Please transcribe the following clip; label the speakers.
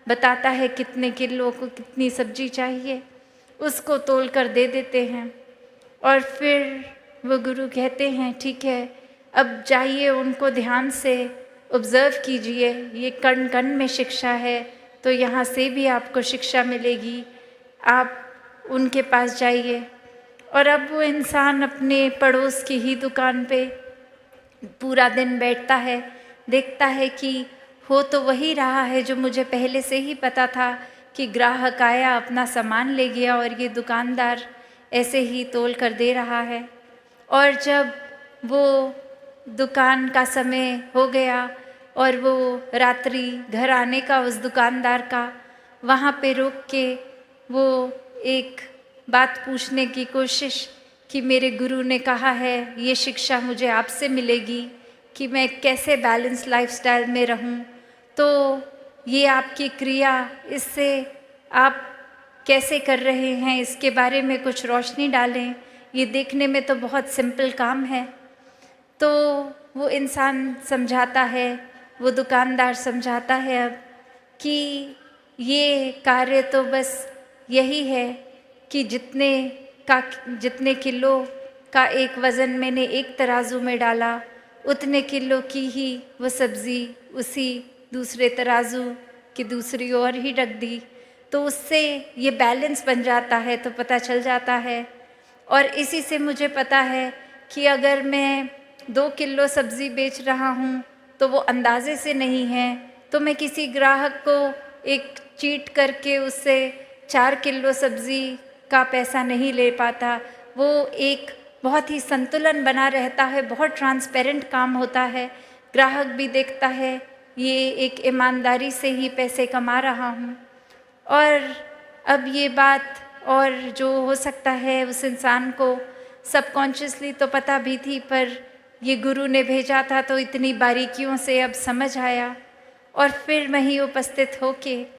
Speaker 1: बताता है कितने किलो को कितनी सब्जी चाहिए, उसको तोल कर दे देते हैं। और फिर वो गुरु कहते हैं ठीक है, अब जाइए उनको ध्यान से ऑब्ज़र्व कीजिए, ये कण कण में शिक्षा है, तो यहाँ से भी आपको शिक्षा मिलेगी, आप उनके पास जाइए। और अब वो इंसान अपने पड़ोस की ही दुकान पे पूरा दिन बैठता है, देखता है कि हो तो वही रहा है जो मुझे पहले से ही पता था कि ग्राहक आया, अपना सामान ले गया और ये दुकानदार ऐसे ही तोल कर दे रहा है। और जब वो दुकान का समय हो गया और वो रात्रि घर आने का उस दुकानदार का, वहाँ पे रुक के वो एक बात पूछने की कोशिश कि मेरे गुरु ने कहा है ये शिक्षा मुझे आपसे मिलेगी कि मैं कैसे बैलेंस लाइफस्टाइल में रहूं, तो ये आपकी क्रिया, इससे आप कैसे कर रहे हैं इसके बारे में कुछ रोशनी डालें, ये देखने में तो बहुत सिंपल काम है। तो वो इंसान समझाता है, वो दुकानदार समझाता है अब कि ये कार्य तो बस यही है कि जितने किलो का एक वज़न मैंने एक तराजू में डाला, उतने किलो की ही वो सब्ज़ी उसी दूसरे तराजू की दूसरी ओर ही रख दी, तो उससे ये बैलेंस बन जाता है, तो पता चल जाता है। और इसी से मुझे पता है कि अगर मैं 2 किलो सब्ज़ी बेच रहा हूँ तो वो अंदाज़े से नहीं है, तो मैं किसी ग्राहक को एक चीट करके उससे 4 किलो सब्ज़ी का पैसा नहीं ले पाता। वो एक बहुत ही संतुलन बना रहता है, बहुत ट्रांसपेरेंट काम होता है, ग्राहक भी देखता है ये एक ईमानदारी से ही पैसे कमा रहा हूँ। और अब ये बात और जो हो सकता है उस इंसान को सबकॉन्शियसली तो पता भी थी, पर ये गुरु ने भेजा था तो इतनी बारीकियों से अब समझ आया। और फिर वहीं उपस्थित होके